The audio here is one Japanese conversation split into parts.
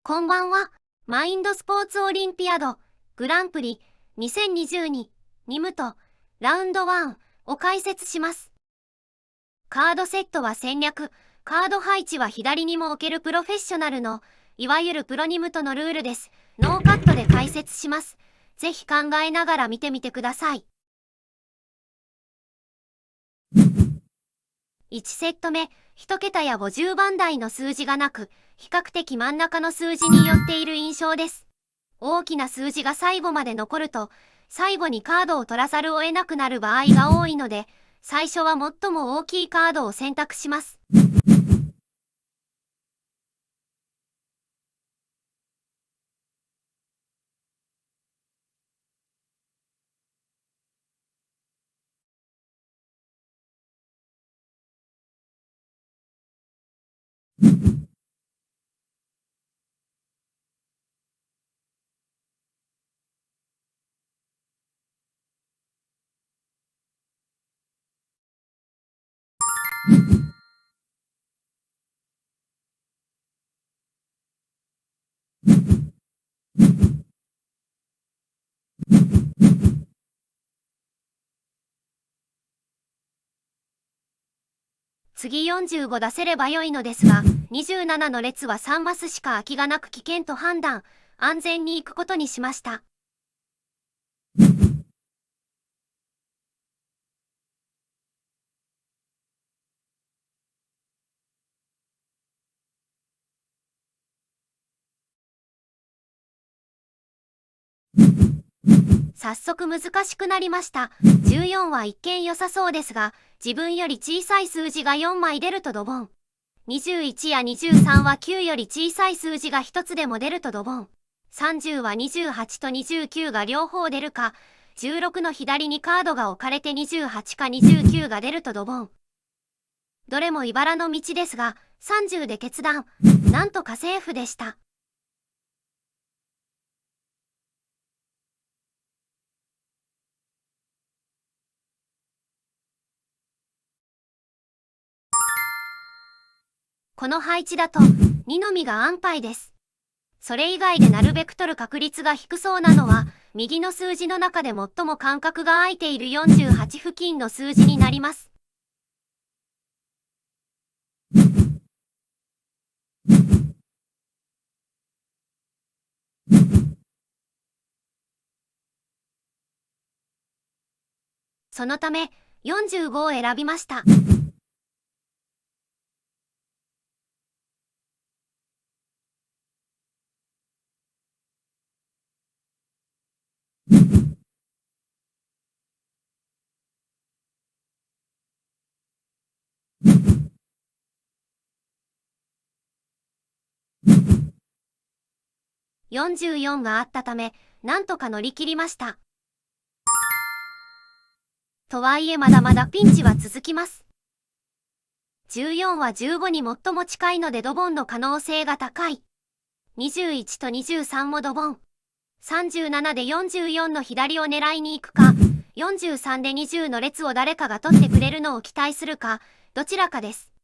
こんばんは。マインドスポーツオリンピアドグランプリ2022ニムとラウンド1を解説します。カードセットは戦略、カード配置は左にも置けるプロフェッショナルの、いわゆるプロニムトのルールです。ノーカットで解説します。ぜひ考えながら見てみてください。1セット目、1桁や50番台の数字がなく、比較的真ん中の数字に寄っている印象です。大きな数字が最後まで残ると、最後にカードを取らざるを得なくなる場合が多いので、最初は最も大きいカードを選択します。次45出せれば良いのですが、27の列は3マスしか空きがなく危険と判断、安全に行くことにしました。早速難しくなりました。14は一見良さそうですが、自分より小さい数字が4枚出るとドボン。21や23は9より小さい数字が1つでも出るとドボン。30は28と29が両方出るか、16の左にカードが置かれて28か29が出るとドボン。どれも茨の道ですが、30で決断。なんとかセーフでした。この配置だと、2のみが安牌です。それ以外でなるべく取る確率が低そうなのは、右の数字の中で最も間隔が空いている48付近の数字になります。そのため、45を選びました。44があったため、なんとか乗り切りました。とはいえまだまだピンチは続きます。14は15に最も近いのでドボンの可能性が高い。21と23もドボン。37で44の左を狙いに行くか、43で20の列を誰かが取ってくれるのを期待するか、どちらかです。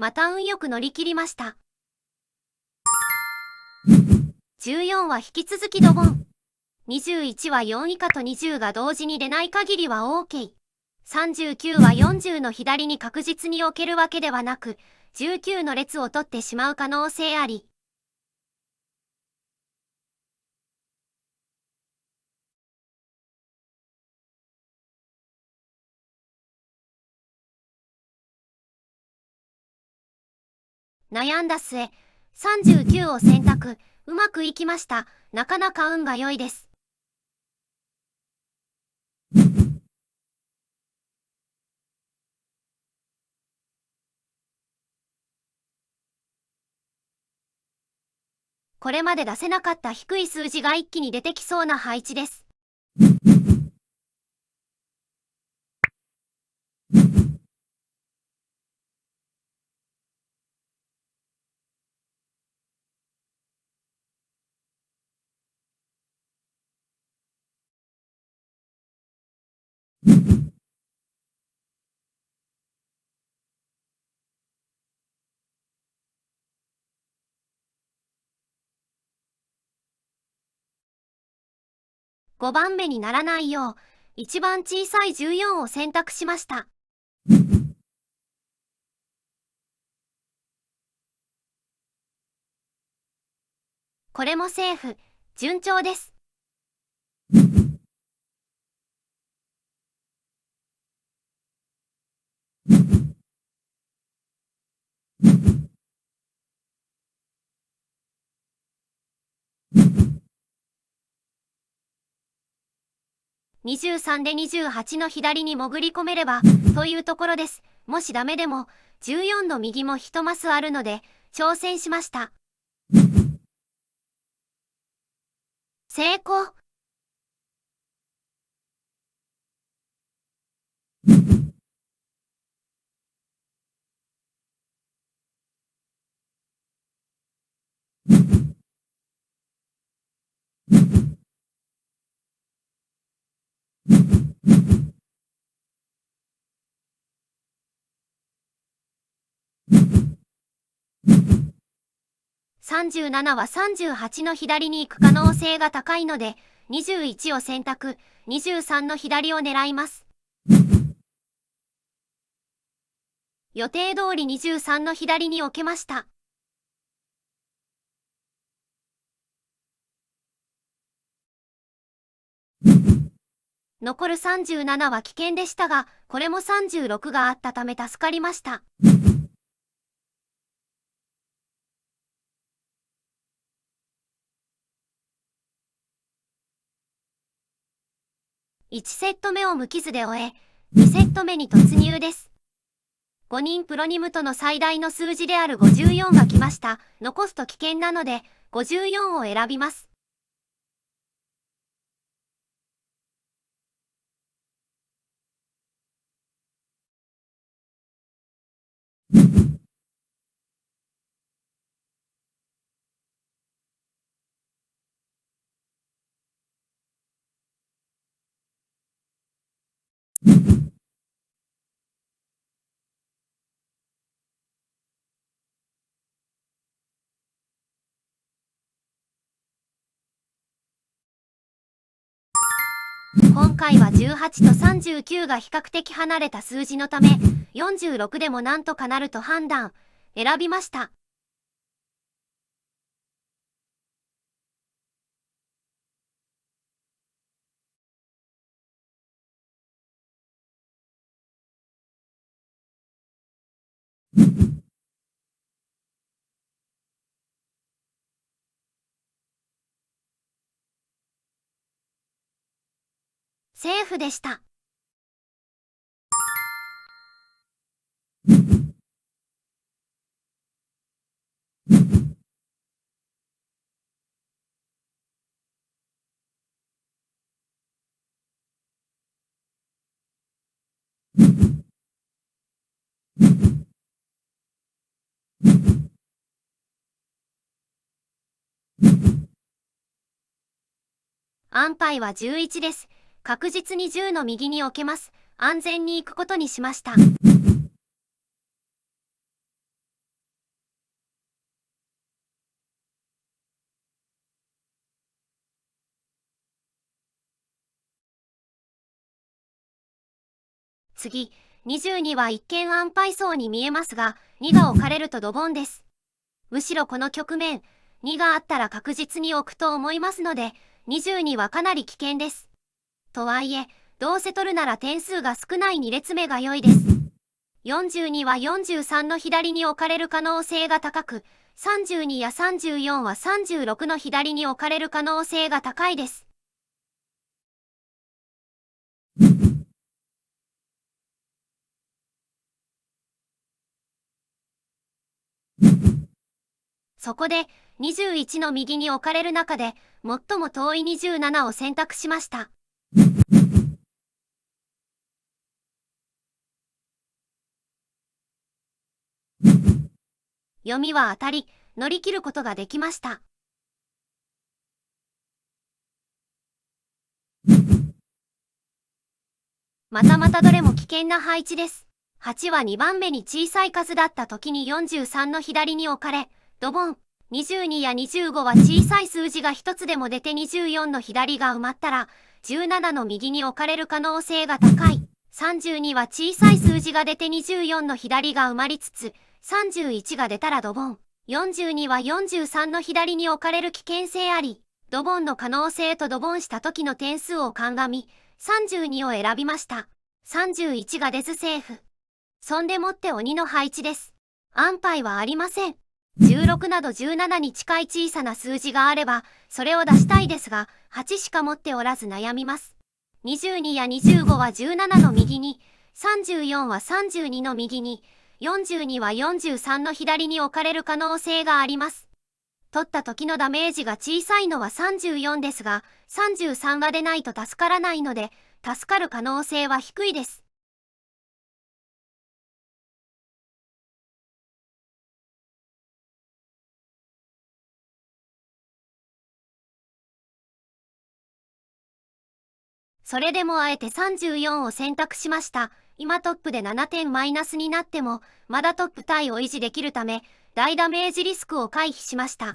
また運よく乗り切りました。14は引き続きドボン。21は4以下と20が同時に出ない限りは OK。39は40の左に確実に置けるわけではなく、19の列を取ってしまう可能性あり。悩んだ末、39を選択。うまくいきました。なかなか運が良いです。これまで出せなかった低い数字が一気に出てきそうな配置です。5番目にならないよう、一番小さい14を選択しました。これもセーフ、順調です。23で28の左に潜り込めれば、というところです。もしダメでも、14の右も1マスあるので、挑戦しました。成功。37は38の左に行く可能性が高いので、21を選択、23の左を狙います。予定通り23の左に置けました。残る37は危険でしたが、これも36があったため助かりました。1セット目を無傷で終え、2セット目に突入です。5人プロニムとの最大の数字である54が来ました。残すと危険なので、54を選びます。今回は18と39が比較的離れた数字のため、46でもなんとかなると判断、選びました。セーフでした。安牌は11です。確実に10の右に置けます。安全に行くことにしました。次、22は一見安牌そうに見えますが、2が置かれるとドボンです。むしろこの局面、2があったら確実に置くと思いますので、22はかなり危険です。とはいえ、どうせ取るなら点数が少ない2列目が良いです。42は43の左に置かれる可能性が高く、32や34は36の左に置かれる可能性が高いです。そこで、21の右に置かれる中で、最も遠い27を選択しました。読みは当たり、乗り切ることができました。またまたどれも危険な配置です。8は2番目に小さい数だった時に43の左に置かれ、ドボン。22や25は小さい数字が1つでも出て24の左が埋まったら、17の右に置かれる可能性が高い。32は小さい数字が出て24の左が埋まりつつ、31が出たらドボン。42は43の左に置かれる危険性あり、ドボンの可能性とドボンした時の点数を鑑み、32を選びました。31が出ずセーフ。そんでもって鬼の配置です。安牌はありません。16など17に近い小さな数字があれば、それを出したいですが、8しか持っておらず悩みます。22や25は17の右に、34は32の右に、42は43の左に置かれる可能性があります。取った時のダメージが小さいのは34ですが、33が出ないと助からないので、助かる可能性は低いです。それでもあえて34を選択しました。今トップで7点マイナスになっても、まだトップタイを維持できるため、大ダメージリスクを回避しました。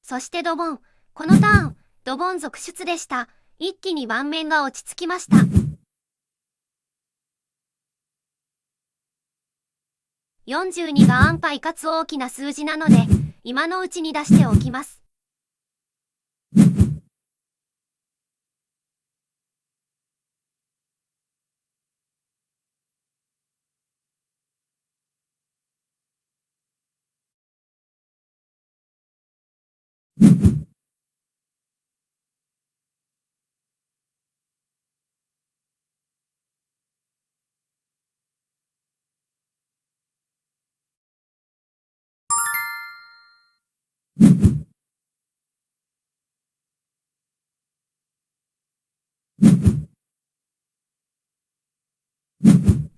そしてドボン。このターン、ドボン続出でした。一気に盤面が落ち着きました。42が安牌かつ大きな数字なので、今のうちに出しておきます。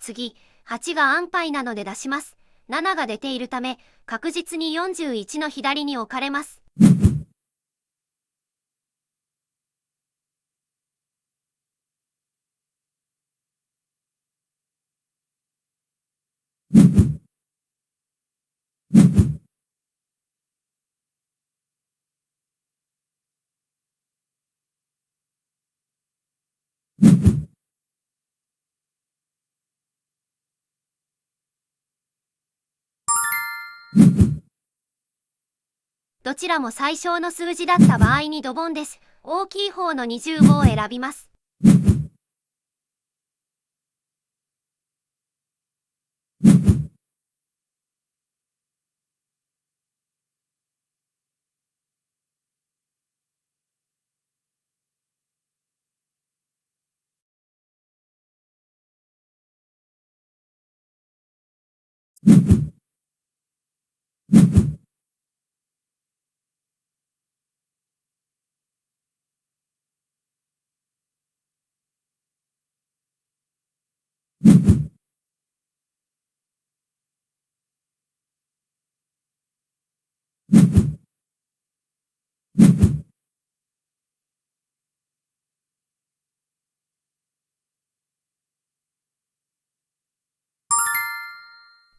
次、8が安牌なので出します。7が出ているため、確実に41の左に置かれます。どちらも最小の数字だった場合にドボンです。大きい方の25を選びます。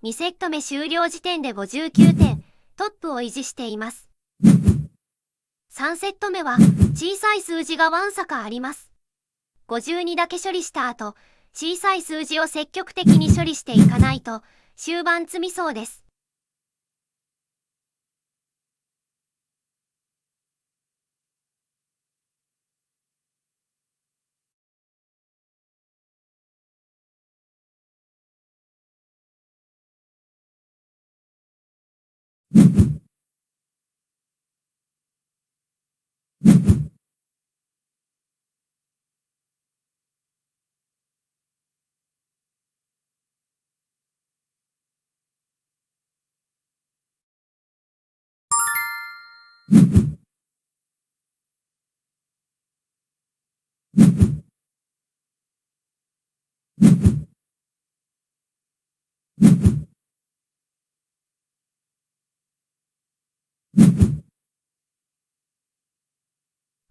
2セット目終了時点で59点、トップを維持しています。3セット目は小さい数字がわんさかあります。52だけ処理した後、小さい数字を積極的に処理していかないと終盤積みそうです。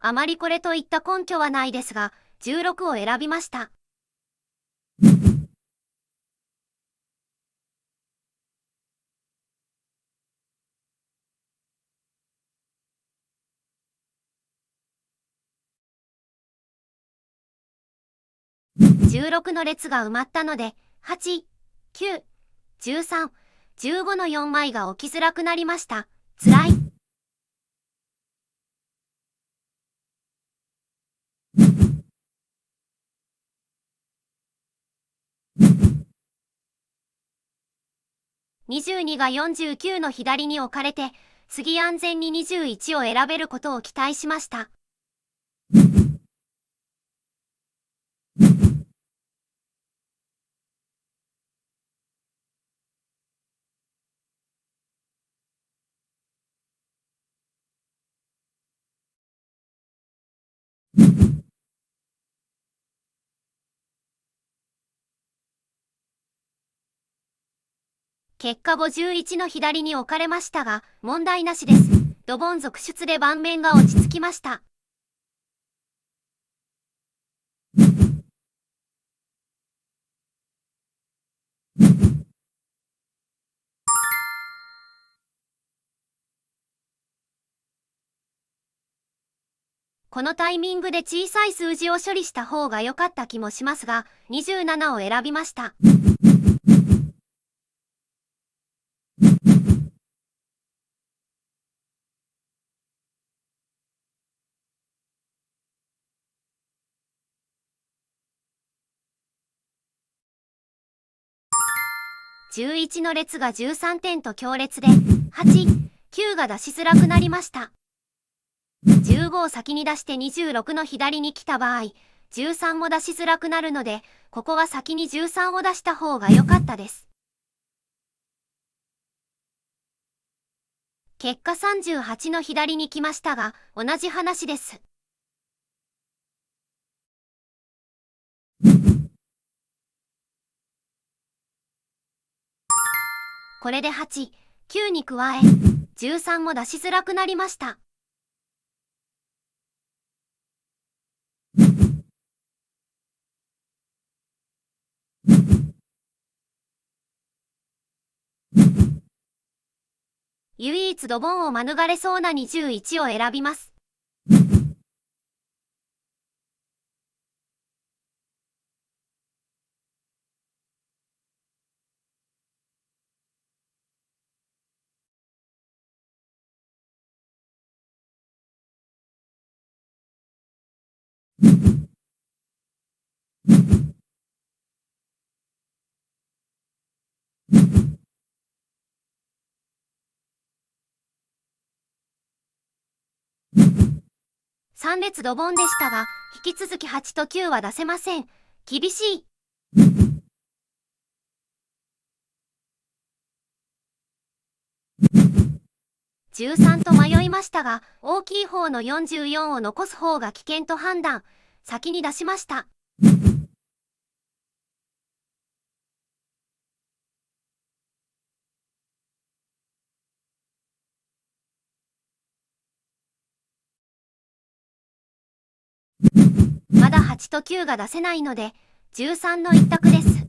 あまりこれといった根拠はないですが、16を選びました。16の列が埋まったので、8、9、13、15の4枚が置きづらくなりました。つらい。22が49の左に置かれて、次安全に21を選べることを期待しました。結果51の左に置かれましたが、問題なしです。ドボン続出で盤面が落ち着きました。このタイミングで小さい数字を処理した方が良かった気もしますが、27を選びました。11の列が13点と強烈で、8、9が出しづらくなりました。15を先に出して26の左に来た場合、13も出しづらくなるので、ここは先に13を出した方が良かったです。結果38の左に来ましたが、同じ話です。これで8、9に加え、13も出しづらくなりました。唯一ドボンを免れそうな21を選びます。3列ドボンでしたが、引き続き8と9は出せません。厳しい。13と迷いましたが、大きい方の44を残す方が危険と判断。先に出しました。まだ8と9が出せないので、13の一択です。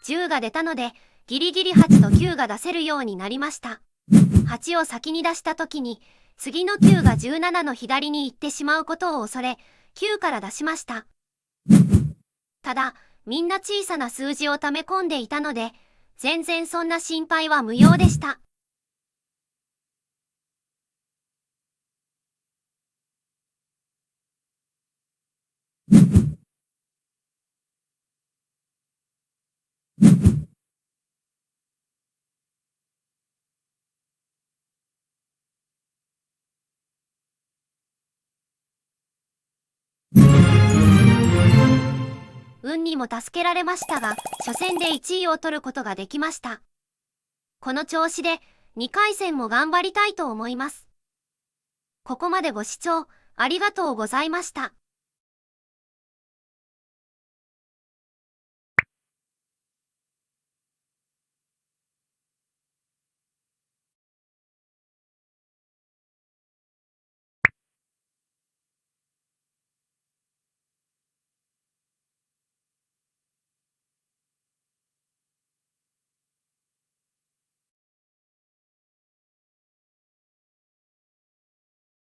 10が出たので、ギリギリ8と9が出せるようになりました。8を先に出した時に、次の9が17の左に行ってしまうことを恐れ、9から出しました。ただ、みんな小さな数字を溜め込んでいたので、全然そんな心配は無用でした。運にも助けられましたが、初戦で1位を取ることができました。この調子で2回戦も頑張りたいと思います。ここまでご視聴ありがとうございました。